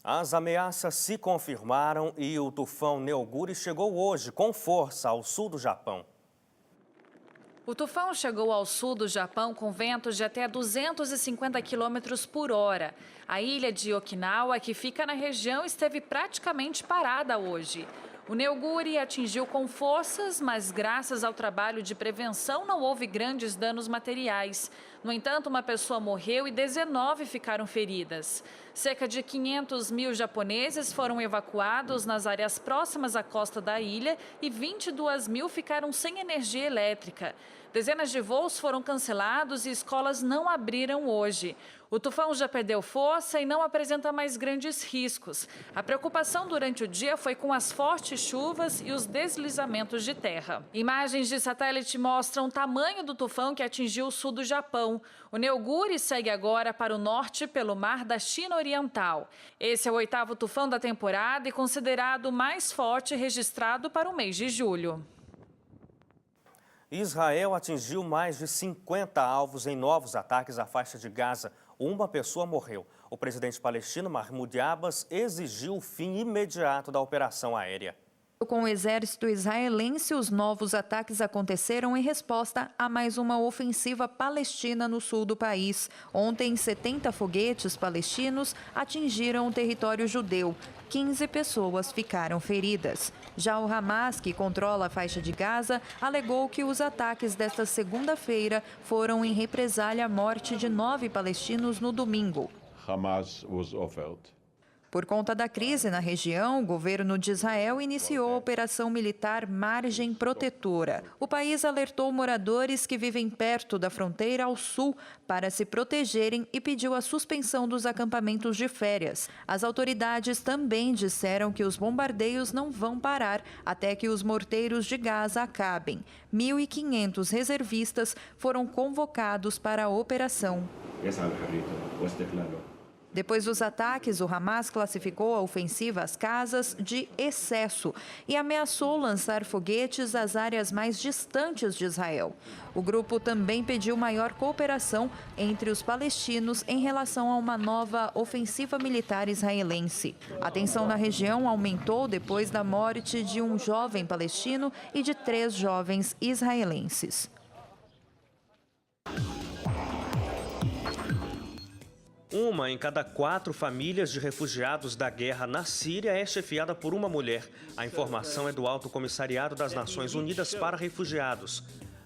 As ameaças se confirmaram e o tufão Neoguri chegou hoje com força ao sul do Japão. O tufão chegou ao sul do Japão com ventos de até 250 km por hora. A ilha de Okinawa, que fica na região, esteve praticamente parada hoje. O Neoguri atingiu com forças, mas graças ao trabalho de prevenção não houve grandes danos materiais. No entanto, uma pessoa morreu e 19 ficaram feridas. Cerca de 500 mil japoneses foram evacuados nas áreas próximas à costa da ilha e 22 mil ficaram sem energia elétrica. Dezenas de voos foram cancelados e escolas não abriram hoje. O tufão já perdeu força e não apresenta mais grandes riscos. A preocupação durante o dia foi com as fortes chuvas e os deslizamentos de terra. Imagens de satélite mostram o tamanho do tufão que atingiu o sul do Japão. O Neoguri segue agora para o norte pelo mar da China Oriental. Esse é o 8º tufão da temporada e considerado o mais forte registrado para o mês de julho. Israel atingiu mais de 50 alvos em novos ataques à faixa de Gaza. Uma pessoa morreu. O presidente palestino Mahmoud Abbas exigiu o fim imediato da operação aérea. Com o exército israelense, os novos ataques aconteceram em resposta a mais uma ofensiva palestina no sul do país. Ontem, 70 foguetes palestinos atingiram o território judeu. 15 pessoas ficaram feridas. Já o Hamas, que controla a faixa de Gaza, alegou que os ataques desta segunda-feira foram em represália à morte de 9 palestinos no domingo. Hamas was offered. Por conta da crise na região, o governo de Israel iniciou a operação militar Margem Protetora. O país alertou moradores que vivem perto da fronteira ao sul para se protegerem e pediu a suspensão dos acampamentos de férias. As autoridades também disseram que os bombardeios não vão parar até que os morteiros de Gaza acabem. 1.500 reservistas foram convocados para a operação. Depois dos ataques, o Hamas classificou a ofensiva às casas de excesso e ameaçou lançar foguetes às áreas mais distantes de Israel. O grupo também pediu maior cooperação entre os palestinos em relação a uma nova ofensiva militar israelense. A tensão na região aumentou depois da morte de um jovem palestino e de 3 jovens israelenses. Uma em cada 4 famílias de refugiados da guerra na Síria é chefiada por uma mulher. A informação é do Alto Comissariado das Nações Unidas para Refugiados.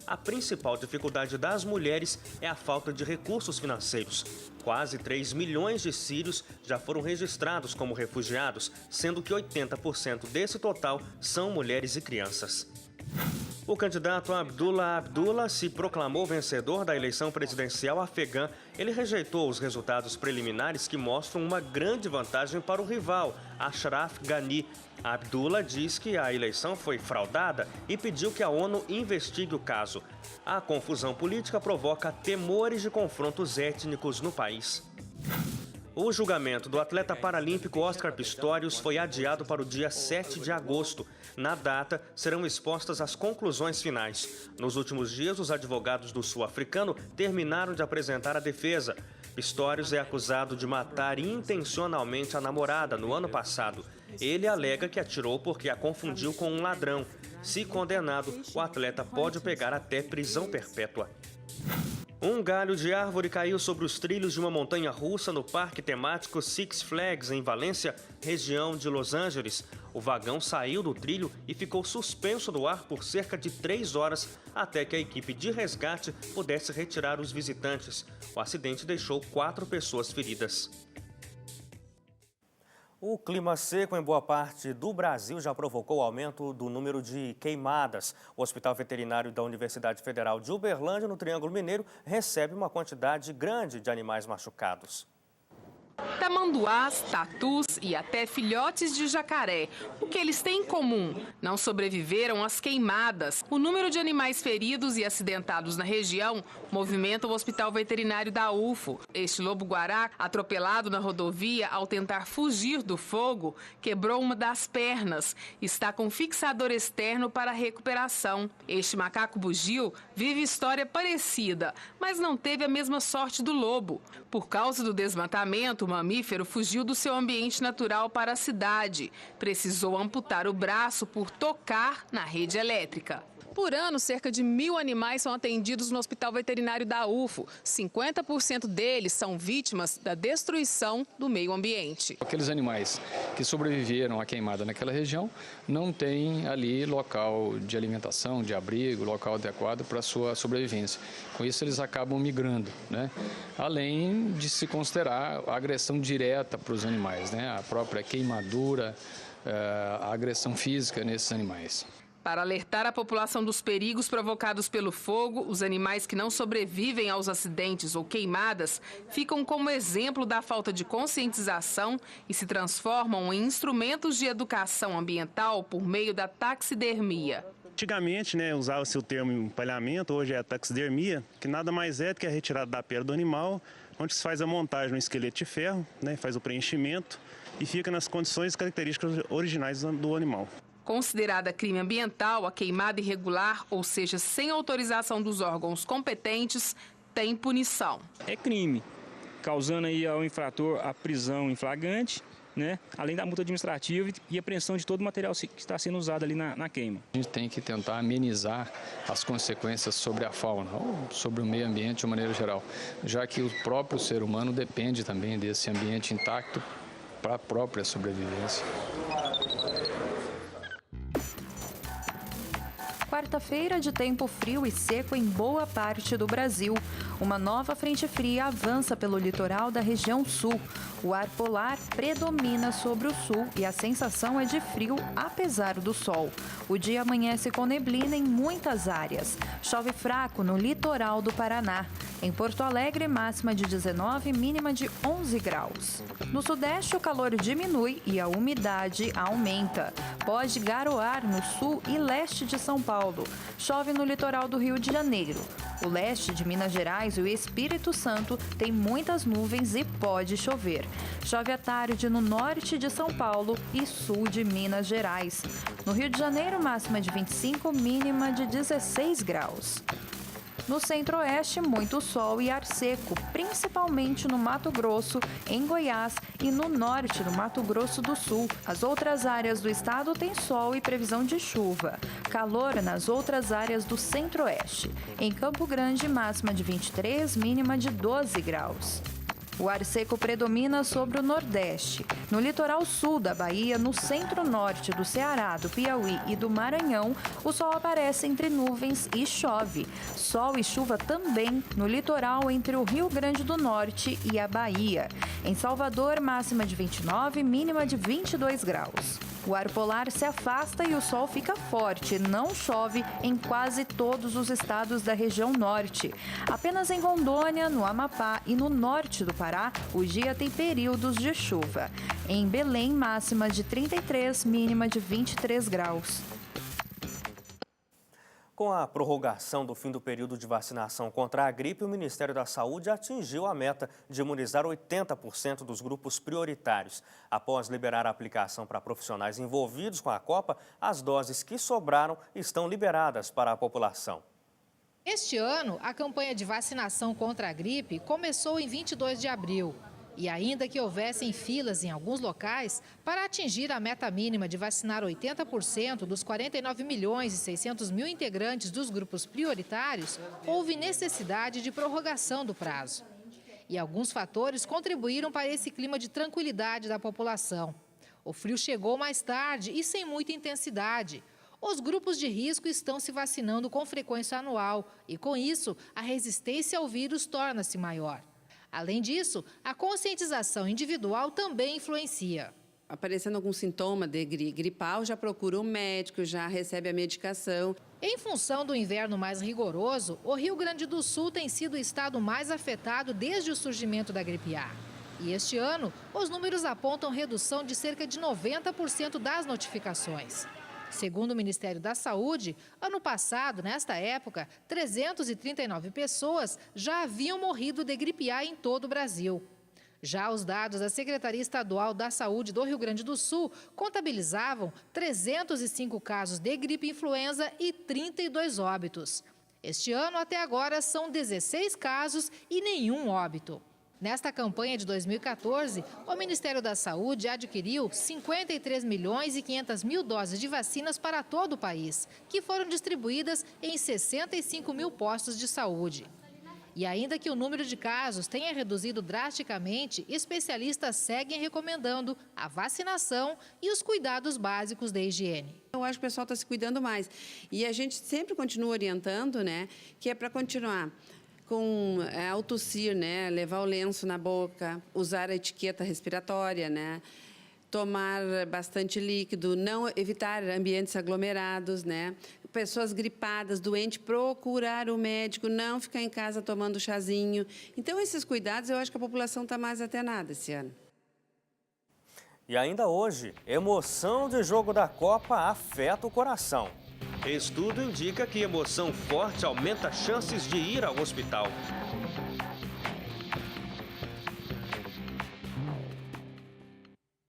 A principal dificuldade das mulheres é a falta de recursos financeiros. Quase 3 milhões de sírios já foram registrados como refugiados, sendo que 80% desse total são mulheres e crianças. O candidato Abdullah Abdullah se proclamou vencedor da eleição presidencial afegã. Ele rejeitou os resultados preliminares que mostram uma grande vantagem para o rival, Ashraf Ghani. Abdullah diz que a eleição foi fraudada e pediu que a ONU investigue o caso. A confusão política provoca temores de confrontos étnicos no país. O julgamento do atleta paralímpico Oscar Pistorius foi adiado para o dia 7 de agosto. Na data, serão expostas as conclusões finais. Nos últimos dias, os advogados do sul-africano terminaram de apresentar a defesa. Pistorius é acusado de matar intencionalmente a namorada no ano passado. Ele alega que atirou porque a confundiu com um ladrão. Se condenado, o atleta pode pegar até prisão perpétua. Um galho de árvore caiu sobre os trilhos de uma montanha-russa no parque temático Six Flags, em Valência, região de Los Angeles. O vagão saiu do trilho e ficou suspenso no ar por cerca de 3 horas até que a equipe de resgate pudesse retirar os visitantes. O acidente deixou 4 pessoas feridas. O clima seco em boa parte do Brasil já provocou o aumento do número de queimadas. O Hospital Veterinário da Universidade Federal de Uberlândia, no Triângulo Mineiro, recebe uma quantidade grande de animais machucados. Tamanduás, tatus e até filhotes de jacaré. O que eles têm em comum? Não sobreviveram às queimadas. O número de animais feridos e acidentados na região movimenta o Hospital Veterinário da UFO. Este lobo-guará, atropelado na rodovia ao tentar fugir do fogo, quebrou uma das pernas. Está com fixador externo para recuperação. Este macaco bugio vive história parecida, mas não teve a mesma sorte do lobo. Por causa do desmatamento, Outro mamífero fugiu do seu ambiente natural para a cidade. Precisou amputar o braço por tocar na rede elétrica. Por ano, cerca de 1.000 animais são atendidos no Hospital Veterinário da UFO. 50% deles são vítimas da destruição do meio ambiente. Aqueles animais que sobreviveram à queimada naquela região não têm ali local de alimentação, de abrigo, local adequado para a sua sobrevivência. Com isso, eles acabam migrando, né? Além de se considerar a agressão direta para os animais, né? A própria queimadura, a agressão física nesses animais. Para alertar a população dos perigos provocados pelo fogo, os animais que não sobrevivem aos acidentes ou queimadas ficam como exemplo da falta de conscientização e se transformam em instrumentos de educação ambiental por meio da taxidermia. Antigamente, usava-se o termo empalhamento, hoje é a taxidermia, que nada mais é do que a retirada da pele do animal, onde se faz a montagem no esqueleto de ferro, faz o preenchimento e fica nas condições e características originais do animal. Considerada crime ambiental, a queimada irregular, ou seja, sem autorização dos órgãos competentes, tem punição. É crime, causando aí ao infrator a prisão em flagrante, além da multa administrativa e apreensão de todo o material que está sendo usado ali na queima. A gente tem que tentar amenizar as consequências sobre a fauna, ou sobre o meio ambiente de uma maneira geral, já que o próprio ser humano depende também desse ambiente intacto para a própria sobrevivência. Quarta-feira de tempo frio e seco em boa parte do Brasil. Uma nova frente fria avança pelo litoral da região sul. O ar polar predomina sobre o sul e a sensação é de frio, apesar do sol. O dia amanhece com neblina em muitas áreas. Chove fraco no litoral do Paraná. Em Porto Alegre, máxima de 19, mínima de 11 graus. No sudeste, o calor diminui e a umidade aumenta. Pode garoar no sul e leste de São Paulo. Chove no litoral do Rio de Janeiro. O leste de Minas Gerais e o Espírito Santo tem muitas nuvens e pode chover. Chove à tarde no norte de São Paulo e sul de Minas Gerais. No Rio de Janeiro, máxima de 25, mínima de 16 graus. No centro-oeste, muito sol e ar seco, principalmente no Mato Grosso, em Goiás e no norte do Mato Grosso do Sul. As outras áreas do estado têm sol e previsão de chuva. Calor nas outras áreas do centro-oeste. Em Campo Grande, máxima de 23, mínima de 12 graus. O ar seco predomina sobre o Nordeste. No litoral sul da Bahia, no centro-norte do Ceará, do Piauí e do Maranhão, o sol aparece entre nuvens e chove. Sol e chuva também no litoral entre o Rio Grande do Norte e a Bahia. Em Salvador, máxima de 29, mínima de 22 graus. O ar polar se afasta e o sol fica forte. Não chove em quase todos os estados da região norte. Apenas em Rondônia, no Amapá e no norte do Pará, o dia tem períodos de chuva. Em Belém, máxima de 33, mínima de 23 graus. Com a prorrogação do fim do período de vacinação contra a gripe, o Ministério da Saúde atingiu a meta de imunizar 80% dos grupos prioritários. Após liberar a aplicação para profissionais envolvidos com a Copa, as doses que sobraram estão liberadas para a população. Este ano, a campanha de vacinação contra a gripe começou em 22 de abril. E ainda que houvessem filas em alguns locais, para atingir a meta mínima de vacinar 80% dos 49 milhões e 600 mil integrantes dos grupos prioritários, houve necessidade de prorrogação do prazo. E alguns fatores contribuíram para esse clima de tranquilidade da população. O frio chegou mais tarde e sem muita intensidade. Os grupos de risco estão se vacinando com frequência anual e, com isso, a resistência ao vírus torna-se maior. Além disso, a conscientização individual também influencia. Aparecendo algum sintoma de gripal, já procura um médico, já recebe a medicação. Em função do inverno mais rigoroso, o Rio Grande do Sul tem sido o estado mais afetado desde o surgimento da gripe A. E este ano, os números apontam redução de cerca de 90% das notificações. Segundo o Ministério da Saúde, ano passado, nesta época, 339 pessoas já haviam morrido de gripe A em todo o Brasil. Já os dados da Secretaria Estadual da Saúde do Rio Grande do Sul contabilizavam 305 casos de gripe influenza e 32 óbitos. Este ano, até agora, são 16 casos e nenhum óbito. Nesta campanha de 2014, o Ministério da Saúde adquiriu 53 milhões e 500 mil doses de vacinas para todo o país, que foram distribuídas em 65 mil postos de saúde. E ainda que o número de casos tenha reduzido drasticamente, especialistas seguem recomendando a vacinação e os cuidados básicos da higiene. Eu acho que o pessoal está se cuidando mais. E a gente sempre continua orientando, né, que é para continuar com ao tossir, né, levar o lenço na boca, usar a etiqueta respiratória, né, tomar bastante líquido, não evitar ambientes aglomerados, né, pessoas gripadas, doentes, procurar o médico, não ficar em casa tomando chazinho. Então, esses cuidados, eu acho que a população está mais atenada esse ano. E ainda hoje, emoção de jogo da Copa afeta o coração. Estudo indica que emoção forte aumenta chances de ir ao hospital.